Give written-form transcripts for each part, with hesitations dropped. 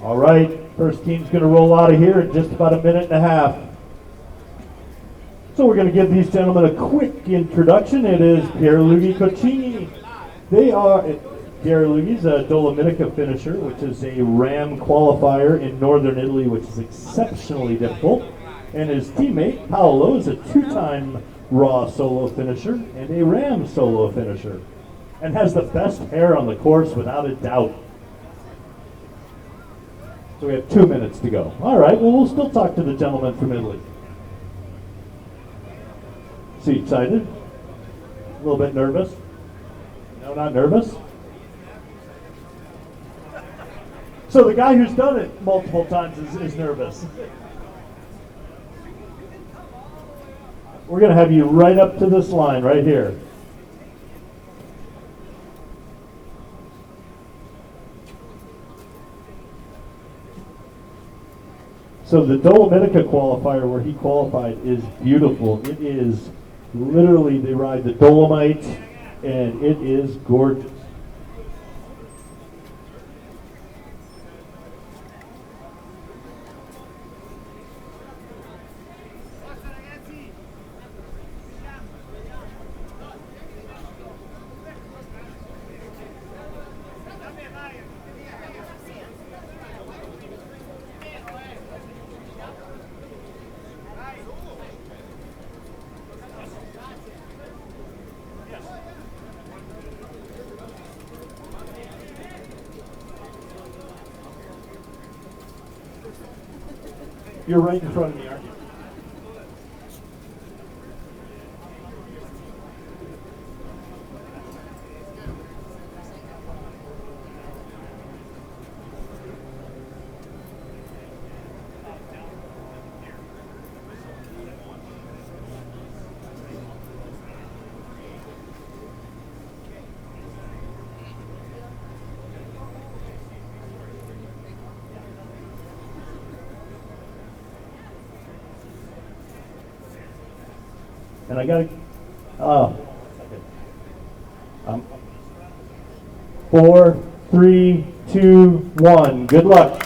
All right, first team's going to roll out of here in just about a minute and a half. So we're going to give these gentlemen a quick introduction. It is Pierluigi Coccini. Pierluigi's a Dolomitica finisher, which is a Ram qualifier in northern Italy, which is exceptionally difficult. And his teammate, Paolo, is a two-time Raw solo finisher and a Ram solo finisher, and has the best hair on the course without a doubt. So we have 2 minutes to go. All right, well, we'll still talk to the gentleman from Italy. So you excited? A little bit nervous? No, not nervous? So the guy who's done it multiple times is nervous. We're going to have you right up to this line right here. So the Dolomitica qualifier where he qualified is beautiful. It is literally, they ride the Dolomites, and it is gorgeous. You're right in front of me, aren't you? And I got to, 4, 3, 2, 1. Good luck.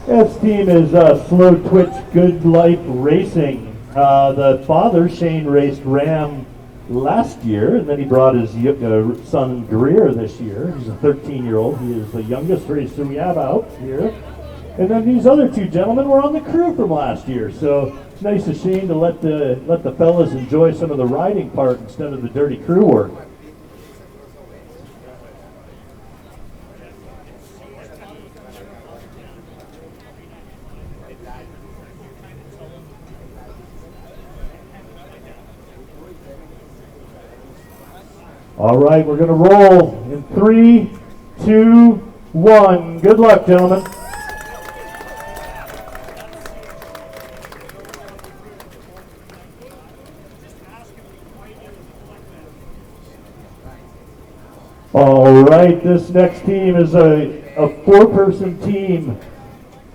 This team is Slow Twitch Good Life Racing. The father, Shane, raced Ram last year, and then he brought his son Greer this year. He's a 13-year-old. He is the youngest racer we have out here. And then these other two gentlemen were on the crew from last year. So it's nice of Shane to let the fellas enjoy some of the riding part instead of the dirty crew work. All right, we're going to roll in 3, 2, 1. Good luck, gentlemen. All right, this next team is a 4-person team.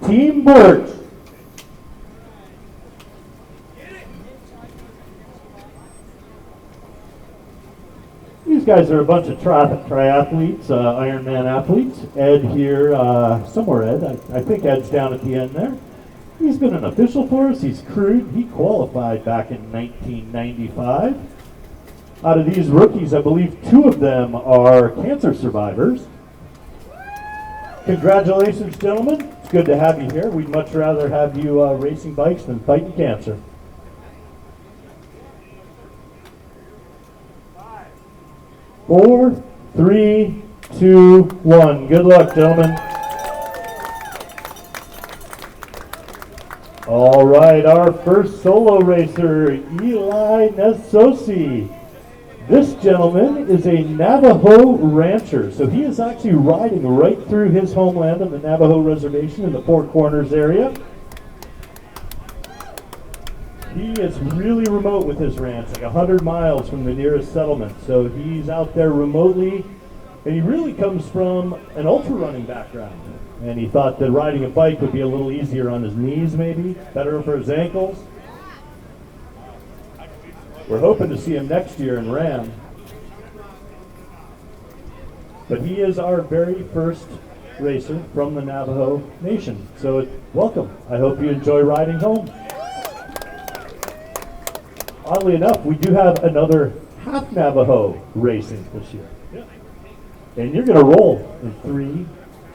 Team Burt. These guys are a bunch of triathletes, Ironman athletes. Ed here, somewhere Ed, I think Ed's down at the end there. He's been an official for us, he's crewed, he qualified back in 1995. Out of these rookies, I believe 2 of them are cancer survivors. Congratulations, gentlemen. It's good to have you here. We'd much rather have you racing bikes than fighting cancer. 4, 3, 2, 1. Good luck, gentlemen. All right, our first solo racer, Eli Nesosi. This gentleman is a Navajo rancher, so he is actually riding right through his homeland on the Navajo reservation in the Four Corners area. He is really remote with his ranch, like 100 miles from the nearest settlement. So he's out there remotely And he really comes from an ultra running background. And he thought that riding a bike would be a little easier on his knees maybe, better for his ankles. We're hoping to see him next year in Ram. But he is our very first racer from the Navajo Nation. So welcome. I hope you enjoy riding home. Oddly enough, we do have another half Navajo racing this year. And you're going to roll in 3,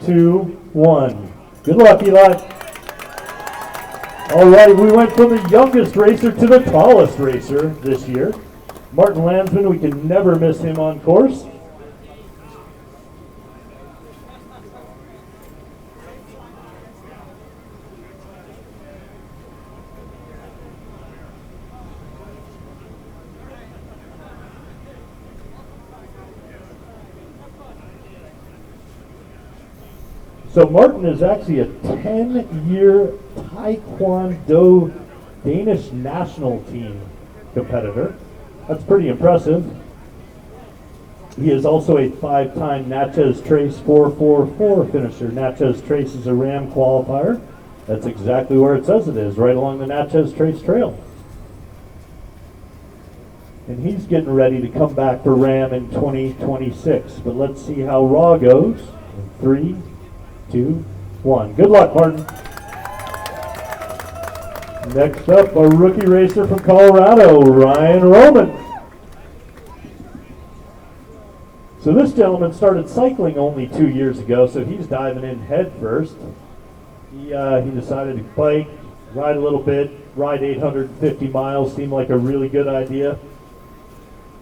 2, 1. Good luck, Eli. All right, we went from the youngest racer to the tallest racer this year. Martin Landsman, we can never miss him on course. So Martin is actually a 10-year Taekwondo Danish national team competitor. That's pretty impressive. He is also a 5-time Natchez Trace 444 finisher. Natchez Trace is a Ram qualifier. That's exactly where it says it is, right along the Natchez Trace Trail. And he's getting ready to come back for Ram in 2026. But let's see how Raw goes. In 3, 2, 1. Good luck, Martin. Next up, a rookie racer from Colorado, Ryan Roman. So this gentleman started cycling only 2 years ago, so he's diving in head first. He decided to bike, ride a little bit, ride 850 miles, seemed like a really good idea.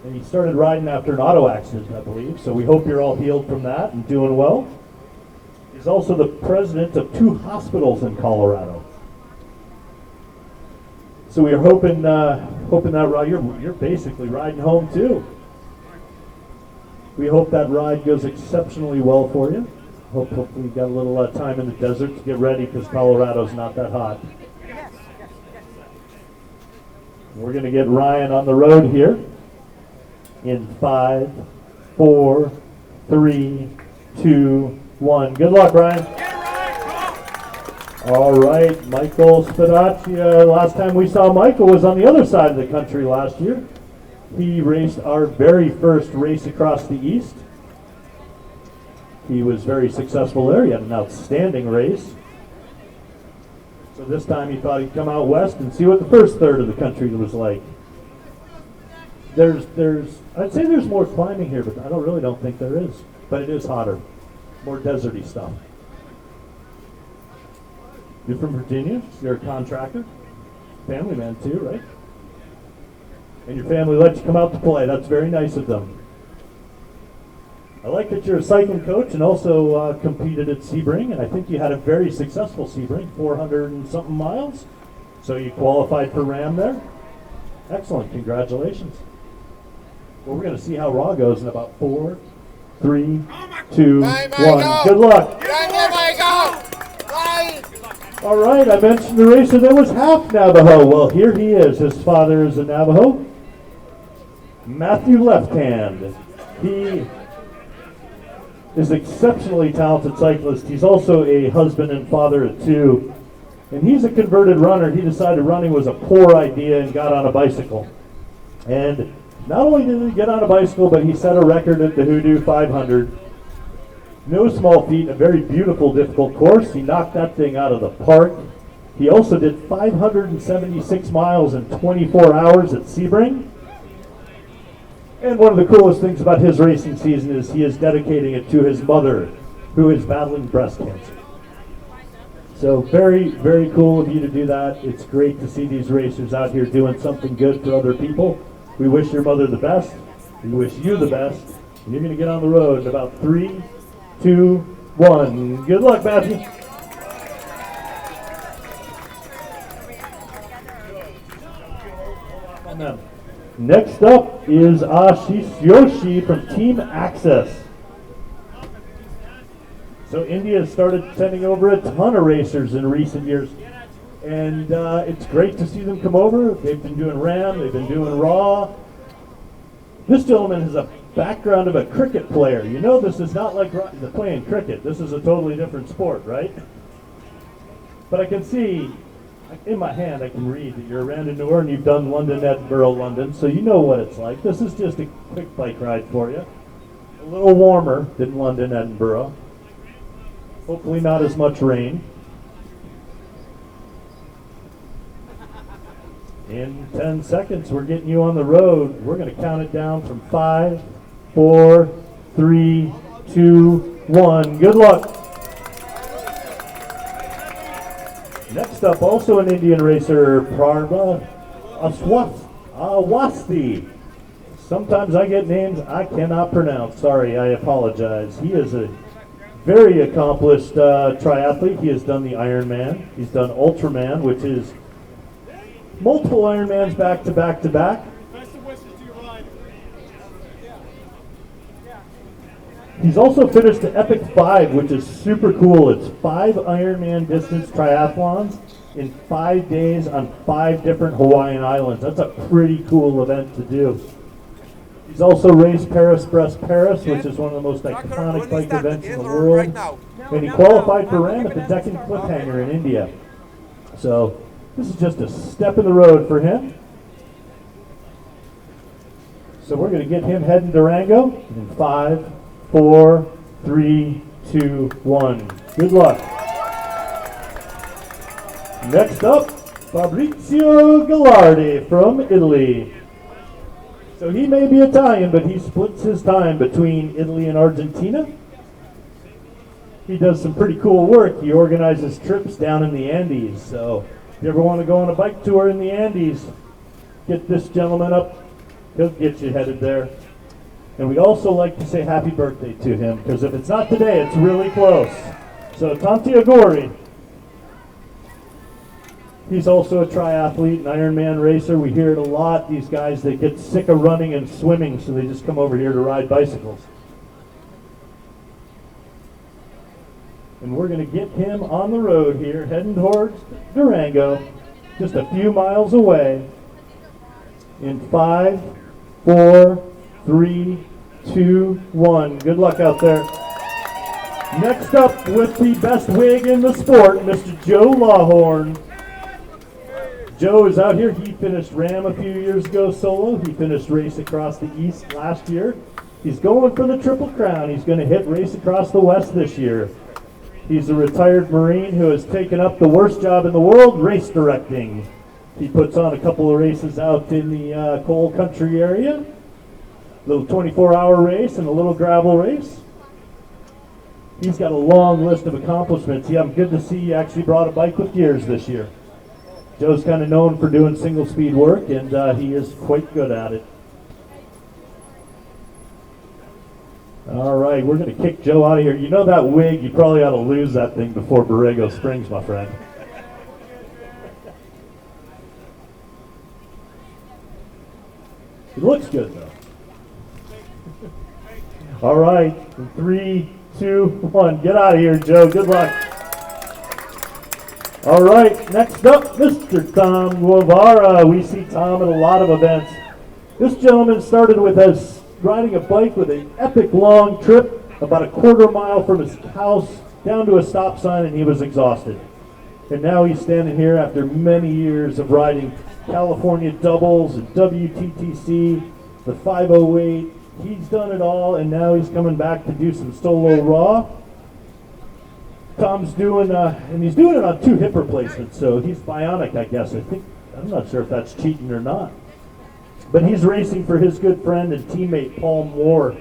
And he started riding after an auto accident, I believe, so we hope you're all healed from that and doing well. He's also the president of 2 hospitals in Colorado. So we are hoping that you're basically riding home too. We hope that ride goes exceptionally well for you. Hopefully you got a little time in the desert to get ready because Colorado's not that hot. We're going to get Ryan on the road here in 5, 4, 3, 2, 1. Good luck, Ryan. All right, Michael Spadacci. Last time we saw Michael was on the other side of the country last year. He raced our very first race across the East. He was very successful there. He had an outstanding race. So this time he thought he'd come out west and see what the first third of the country was like. I'd say there's more climbing here, but I really don't think there is. But it is hotter. More deserty stuff. You're from Virginia? You're a contractor? Family man too, right? And your family let you come out to play. That's very nice of them. I like that you're a cycling coach and also competed at Sebring, and I think you had a very successful Sebring, 400 and something miles. So you qualified for Ram there. Excellent, congratulations. Well, we're going to see how Raw goes in about 4, 3, 2, 1. Good luck. All right, I mentioned the racer that was half Navajo. Well, here he is. His father is a Navajo. Matthew Left Hand. He is an exceptionally talented cyclist. He's also a husband and father of 2. And he's a converted runner. He decided running was a poor idea and got on a bicycle. And not only did he get on a bicycle, but he set a record at the Hoodoo 500. No small feat, a very beautiful, difficult course. He knocked that thing out of the park. He also did 576 miles in 24 hours at Sebring. And one of the coolest things about his racing season is he is dedicating it to his mother, who is battling breast cancer. So very, very cool of you to do that. It's great to see these racers out here doing something good for other people. We wish your mother the best. We wish you the best. And you're going to get on the road in about 3, 2, 1. Good luck, Matthew. Next up is Ashish Yoshi from Team Access. So India has started sending over a ton of racers in recent years. And it's great to see them come over. They've been doing Ram, they've been doing Raw. This gentleman has a background of a cricket player. You know this is not like playing cricket. This is a totally different sport, right? But I can see, in my hand, I can read that you're a randonneur and you've done London, Edinburgh, London, so you know what it's like. This is just a quick bike ride for you. A little warmer than London, Edinburgh. Hopefully not as much rain. In 10 seconds, we're getting you on the road. We're going to count it down from 5, 4, 3, 2, 1. Good luck. Next up, also an Indian racer, Parva Awasti. Sometimes I get names I cannot pronounce. Sorry, I apologize. He is a very accomplished triathlete. He has done the Ironman. He's done Ultraman, which is multiple Ironmans back to back to back. He's also finished the Epic 5, which is super cool. It's 5 Ironman distance triathlons in 5 days on 5 different Hawaiian islands. That's a pretty cool event to do. He's also raced Paris-Brest-Paris, which is one of the most iconic bike events in the world. And he qualified for RAN at the Deccan Cliffhanger in India. So this is just a step in the road for him. So we're going to get him heading Durango in 5, 4, 3, 2, 1. Good luck. Next up, Fabrizio Gallardi from Italy. So he may be Italian, but he splits his time between Italy and Argentina. He does some pretty cool work. He organizes trips down in the Andes. So if you ever want to go on a bike tour in the Andes, get this gentleman up. He'll get you headed there. And we also like to say happy birthday to him, because if it's not today, it's really close. So Tanti Auguri. He's also a triathlete, an Ironman racer. We hear it a lot. These guys, they get sick of running and swimming, so they just come over here to ride bicycles. And we're going to get him on the road here, heading towards Durango, just a few miles away, in 5, 4, 3, 2, 1. Good luck out there. Next up, with the best wig in the sport, Mr. Joe Lawhorn. Joe is out here. He finished RAM a few years ago solo. He finished Race Across the East last year. He's going for the Triple Crown. He's going to hit Race Across the West this year. He's a retired Marine who has taken up the worst job in the world, race directing. He puts on a couple of races out in the coal country area. A little 24-hour race and a little gravel race. He's got a long list of accomplishments. Yeah, I'm good to see you actually brought a bike with gears this year. Joe's kind of known for doing single speed work, and he is quite good at it. All right, we're going to kick Joe out of here. You know that wig, you probably ought to lose that thing before Borrego Springs, my friend. It looks good, though. All right, 3, 2, 1. Get out of here, Joe. Good luck. All right, next up, Mr. Tom Guevara. We see Tom at a lot of events. This gentleman started with us riding a bike with an epic long trip, about a quarter mile from his house down to a stop sign, and he was exhausted. And now he's standing here after many years of riding California doubles, and WTTC, the 508. He's done it all, and now he's coming back to do some solo raw. Tom's doing, and he's doing it on 2 hip replacements, so he's bionic, I guess. I'm not sure if that's cheating or not. But he's racing for his good friend and teammate, Paul Moore,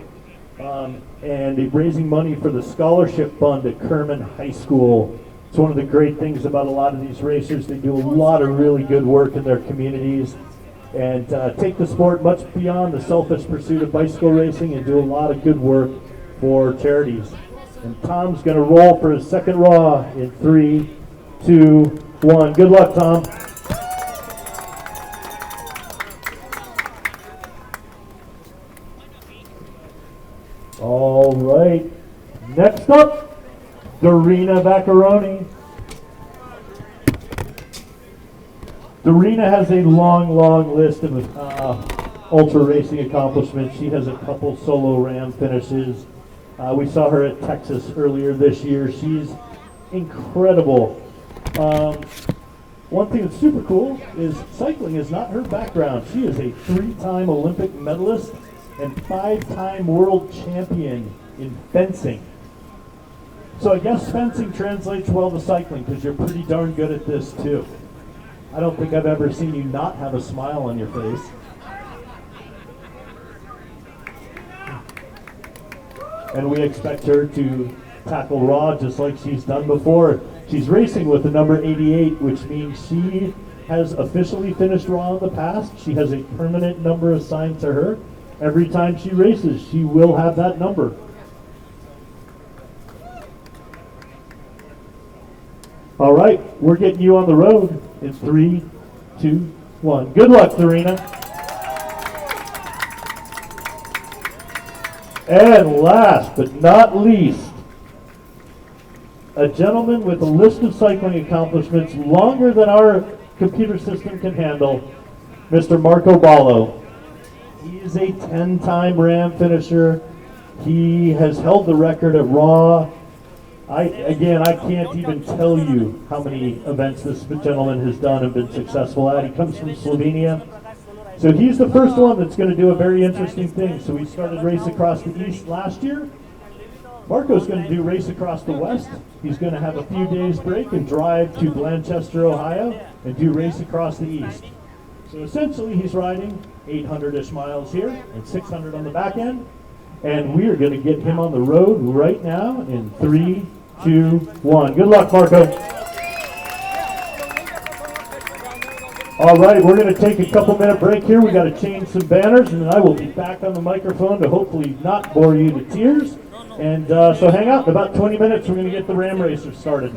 and raising money for the scholarship fund at Kerman High School. It's one of the great things about a lot of these racers. They do a lot of really good work in their communities and take the sport much beyond the selfish pursuit of bicycle racing and do a lot of good work for charities. And Tom's going to roll for his second raw in 3, 2, 1. Good luck, Tom. All right. Next up, Dorina Vaccaroni. Dorina has a long, long list of ultra racing accomplishments. She has a couple solo Ram finishes. We saw her at Texas earlier this year. She's incredible. One thing that's super cool is cycling is not her background. She is a 3-time Olympic medalist and 5-time world champion in fencing. So I guess fencing translates well to cycling because you're pretty darn good at this too. I don't think I've ever seen you not have a smile on your face. And we expect her to tackle raw just like she's done before. She's racing with the number 88, which means she has officially finished raw in the past. She has a permanent number assigned to her. Every time she races, she will have that number. All right, we're getting you on the road in 3, 2, 1. Good luck, Serena. And last but not least, a gentleman with a list of cycling accomplishments longer than our computer system can handle, Mr. Marco Ballo. He is a 10-time Ram finisher. He has held the record at Raw. I can't even tell you how many events this gentleman has done and been successful at. He comes from Slovenia. So he's the first one that's going to do a very interesting thing. So we started Race Across the East last year. Marco's going to do Race Across the West. He's going to have a few days break and drive to Blanchester, Ohio, and do Race Across the East. So essentially he's riding 800-ish miles here and 600 on the back end. And we are going to get him on the road right now in 3, 2, 1. Good luck, Marco. All right, we're going to take a couple-minute break here. We got to change some banners, and then I will be back on the microphone to hopefully not bore you to tears. And so hang out. In about 20 minutes, we're going to get the Ram Racer started.